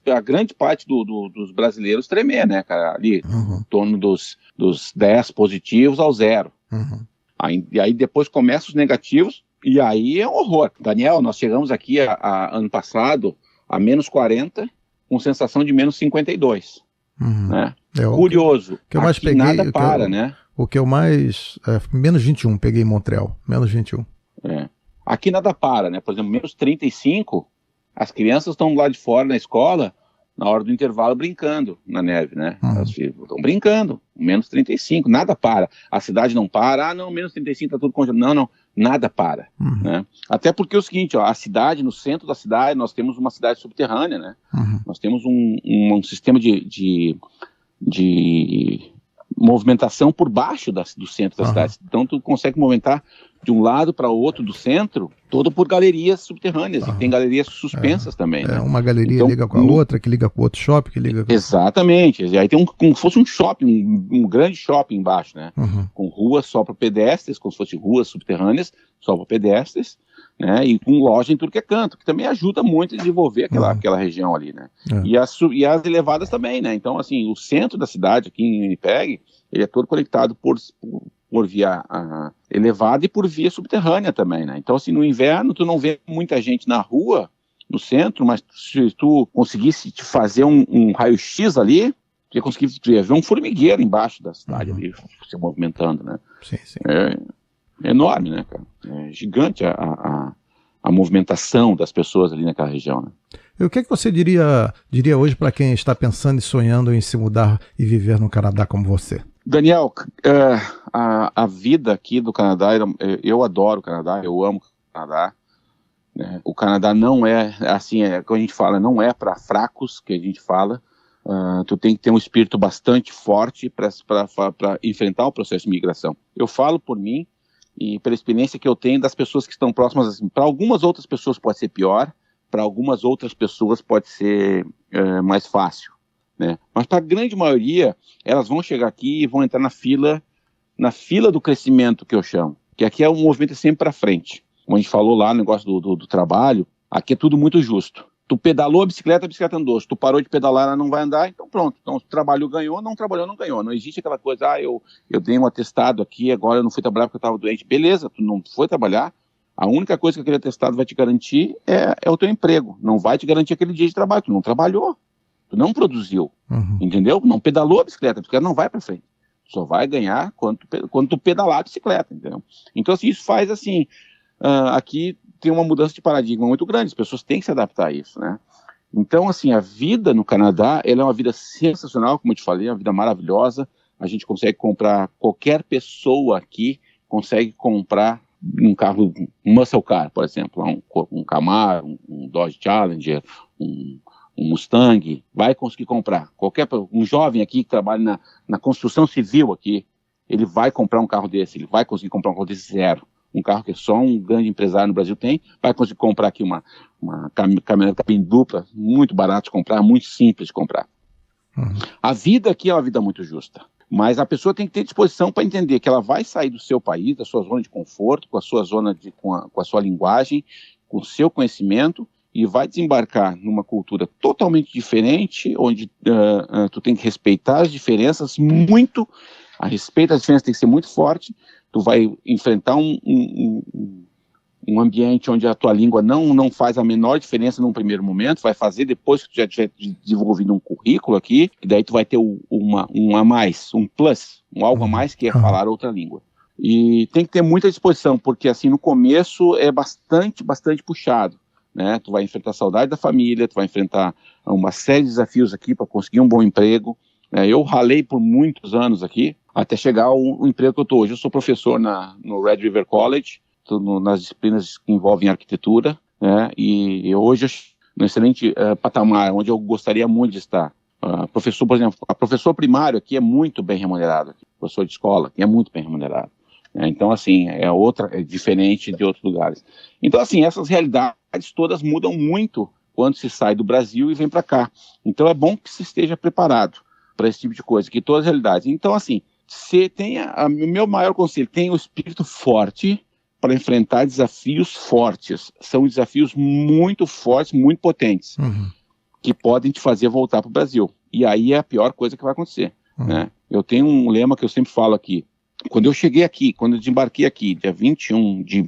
a grande parte dos brasileiros tremer, né, cara? Ali, em torno dos 10 positivos ao 0. E aí depois começam os negativos, e aí é um horror. Daniel, nós chegamos aqui ano passado a -40, com sensação de -52. Né? Curioso, que eu mais aqui peguei, nada para, né? O que eu mais... -21, peguei em Montreal, -21. Aqui nada para, né? Por exemplo, -35, as crianças estão lá de fora na escola, na hora do intervalo, brincando na neve, né? Elas estão brincando, -35, nada para. A cidade não para, não, -35, tá tudo congelado. Não, nada para, né? Até porque é o seguinte, a cidade, no centro da cidade, nós temos uma cidade subterrânea, né? Nós temos um sistema de movimentação por baixo do centro da cidade. Então tu consegue movimentar de um lado para o outro do centro, todo por galerias subterrâneas, e tem galerias suspensas também, né? Uma galeria então, liga com a outra, que liga com o outro shopping, que liga com... Exatamente, e aí tem como se fosse um shopping, um grande shopping embaixo, né? Com ruas só para pedestres, como se fossem ruas subterrâneas só para pedestres, né? E com loja em tudo que é canto, que também ajuda muito a desenvolver aquela região ali, né? E as elevadas também, né? Então, assim, o centro da cidade aqui em Winnipeg, ele é todo conectado por via elevada e por via subterrânea também, né? Então, assim, no inverno tu não vê muita gente na rua, no centro, mas se tu conseguisse te fazer um raio-x ali, tu ia ver um formigueiro embaixo da cidade ali, se movimentando, né? Sim. É enorme, né, cara? É gigante a movimentação das pessoas ali naquela região, né? E o que você diria hoje para quem está pensando e sonhando em se mudar e viver no Canadá como você? Daniel, a vida aqui do Canadá, eu adoro o Canadá, eu amo o Canadá. Né? O Canadá não é, assim, como a gente fala, não é para fracos, que a gente fala. Tu tem que ter um espírito bastante forte para enfrentar o processo de migração. Eu falo por mim e pela experiência que eu tenho das pessoas que estão próximas. Assim, para algumas outras pessoas pode ser pior, para algumas outras pessoas pode ser mais fácil. Né? Mas para a grande maioria, elas vão chegar aqui e vão entrar na fila do crescimento, que eu chamo. Que aqui é um movimento sempre para frente. Como a gente falou lá no negócio do trabalho, aqui é tudo muito justo. Tu pedalou a bicicleta andou. Se tu parou de pedalar, ela não vai andar, então pronto. Então, se trabalhou, ganhou, não trabalhou, não ganhou. Não existe aquela coisa, eu dei um atestado aqui, agora eu não fui trabalhar porque eu estava doente. Beleza, tu não foi trabalhar. A única coisa que aquele atestado vai te garantir é o teu emprego. Não vai te garantir aquele dia de trabalho. Tu não trabalhou, tu não produziu, entendeu? Não pedalou a bicicleta não vai para frente. Só vai ganhar quando tu pedalar a bicicleta, entendeu? Então, assim, isso faz assim... aqui tem uma mudança de paradigma muito grande, as pessoas têm que se adaptar a isso, né? Então, assim, a vida no Canadá, ela é uma vida sensacional, como eu te falei, uma vida maravilhosa. A gente consegue comprar, qualquer pessoa aqui consegue comprar um carro, um muscle car, por exemplo, um Camaro, um Dodge Challenger, um Mustang, vai conseguir comprar. Um jovem aqui que trabalha na construção civil aqui, ele vai comprar um carro desse, ele vai conseguir comprar um carro desse zero. Um carro que só um grande empresário no Brasil tem, vai conseguir comprar aqui uma caminhonete cabine dupla, muito barato de comprar, muito simples de comprar. A vida aqui é uma vida muito justa, mas a pessoa tem que ter disposição para entender que ela vai sair do seu país, da sua zona de conforto, com a sua zona com a sua linguagem, com o seu conhecimento, e vai desembarcar numa cultura totalmente diferente, onde tu tem que respeitar as diferenças muito, a respeito das diferenças tem que ser muito forte. Tu vai enfrentar um ambiente onde a tua língua não faz a menor diferença num primeiro momento, vai fazer depois que tu já tiver desenvolvido um currículo aqui, e daí tu vai ter um a mais, um plus, algo a mais, que é falar outra língua. E tem que ter muita disposição, porque assim, no começo é bastante puxado, né? Tu vai enfrentar a saudade da família, tu vai enfrentar uma série de desafios aqui para conseguir um bom emprego. Eu ralei por muitos anos aqui, até chegar ao emprego que eu estou hoje. Eu sou professor no Red River College, nas disciplinas que envolvem arquitetura, né? E hoje, no excelente patamar, onde eu gostaria muito de estar. Professor, por exemplo, professor primário aqui é muito bem remunerado, professor de escola aqui é muito bem remunerado. Então, assim, é diferente de outros lugares. Então, assim, essas realidades todas mudam muito quando se sai do Brasil e vem para cá. Então, é bom que se esteja preparado para esse tipo de coisa, que todas as realidades. Então, assim, você o meu maior conselho, tenha o espírito forte para enfrentar desafios fortes. São desafios muito fortes, muito potentes, que podem te fazer voltar para o Brasil. E aí é a pior coisa que vai acontecer. Né? Eu tenho um lema que eu sempre falo aqui. Quando eu cheguei aqui, quando eu desembarquei aqui, dia 21 de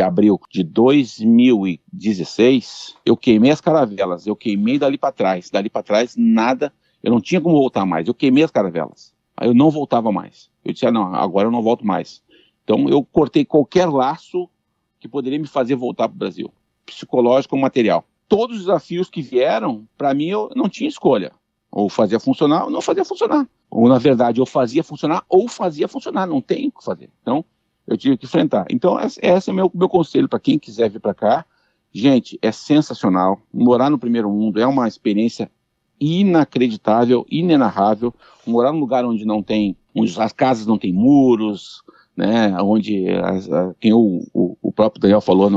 abril de 2016, eu queimei as caravelas, eu queimei dali para trás, nada. Eu não tinha como voltar mais, eu queimei as caravelas. Aí eu não voltava mais. Eu disse, não, agora eu não volto mais. Então eu cortei qualquer laço que poderia me fazer voltar para o Brasil, psicológico ou material. Todos os desafios que vieram, para mim eu não tinha escolha. Ou fazia funcionar ou não fazia funcionar. Ou na verdade eu fazia funcionar ou fazia funcionar, não tem o que fazer. Então eu tive que enfrentar. Então esse é meu conselho para quem quiser vir para cá. Gente, é sensacional. Morar no primeiro mundo é uma experiência inacreditável, inenarrável. Morar num lugar onde as casas não têm muros, né, onde quem o próprio Daniel falou,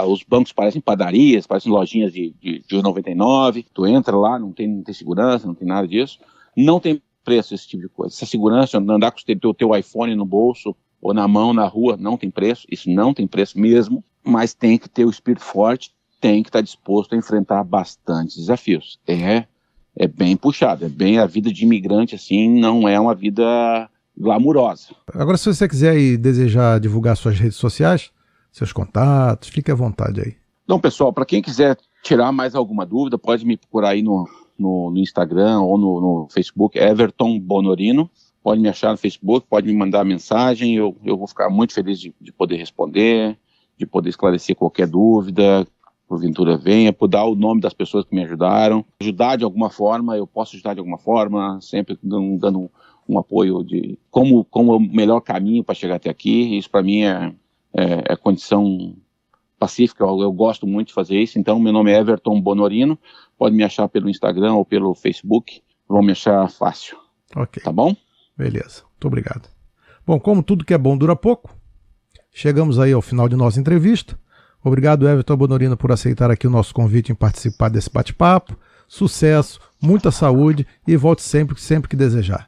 os bancos parecem padarias, parecem lojinhas de 99, tu entra lá, não tem segurança, não tem nada disso, não tem preço esse tipo de coisa. Essa segurança, andar com o teu iPhone no bolso ou na mão, na rua, não tem preço, isso não tem preço mesmo, mas tem que ter o espírito forte, tem que estar disposto a enfrentar bastantes desafios. É bem puxado, a vida de imigrante, assim, não é uma vida glamurosa. Agora, se você quiser e desejar divulgar suas redes sociais, seus contatos, fique à vontade aí. Então, pessoal, para quem quiser tirar mais alguma dúvida, pode me procurar aí no Instagram ou no Facebook, Everton Bonorino. Pode me achar no Facebook, pode me mandar mensagem, eu vou ficar muito feliz de poder responder, de poder esclarecer qualquer dúvida, porventura venha, por dar o nome das pessoas que me ajudaram, ajudar de alguma forma, eu posso ajudar de alguma forma, sempre dando um apoio de como o melhor caminho para chegar até aqui. Isso para mim é condição pacífica, eu gosto muito de fazer isso. Então, meu nome é Everton Bonorino, pode me achar pelo Instagram ou pelo Facebook, vão me achar fácil. Ok. Tá bom? Beleza, muito obrigado. Bom, como tudo que é bom dura pouco, chegamos aí ao final de nossa entrevista. Obrigado, Everton Bonorino, por aceitar aqui o nosso convite em participar desse bate-papo. Sucesso, muita saúde e volte sempre que desejar.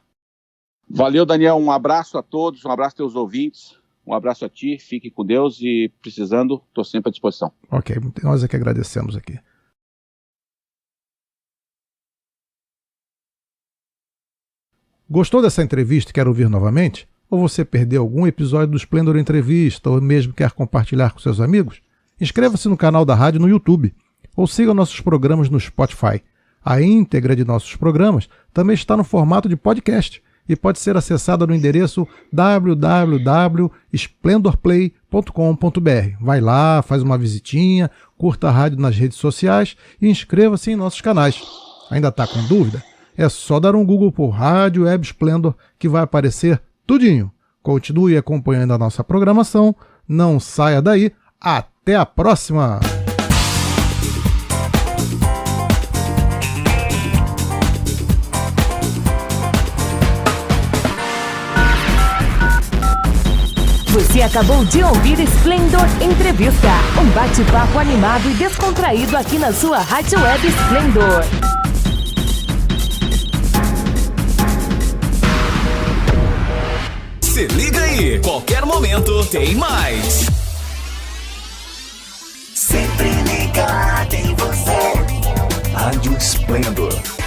Valeu, Daniel, um abraço a todos, um abraço aos teus ouvintes, um abraço a ti, fique com Deus e precisando, estou sempre à disposição. Ok, nós é que agradecemos aqui. Gostou dessa entrevista e quer ouvir novamente? Ou você perdeu algum episódio do Splendor Entrevista ou mesmo quer compartilhar com seus amigos? Inscreva-se no canal da rádio no YouTube ou siga nossos programas no Spotify. A íntegra de nossos programas também está no formato de podcast e pode ser acessada no endereço www.splendorplay.com.br. Vai lá, faz uma visitinha, curta a rádio nas redes sociais e inscreva-se em nossos canais. Ainda está com dúvida? É só dar um Google por Rádio Web Splendor que vai aparecer tudinho. Continue acompanhando a nossa programação, não saia daí, até a próxima! Você acabou de ouvir Splendor Entrevista, um bate-papo animado e descontraído aqui na sua Rádio Web Splendor. Se liga aí, qualquer momento tem mais. Sempre ligado em você. Rádio Splendor.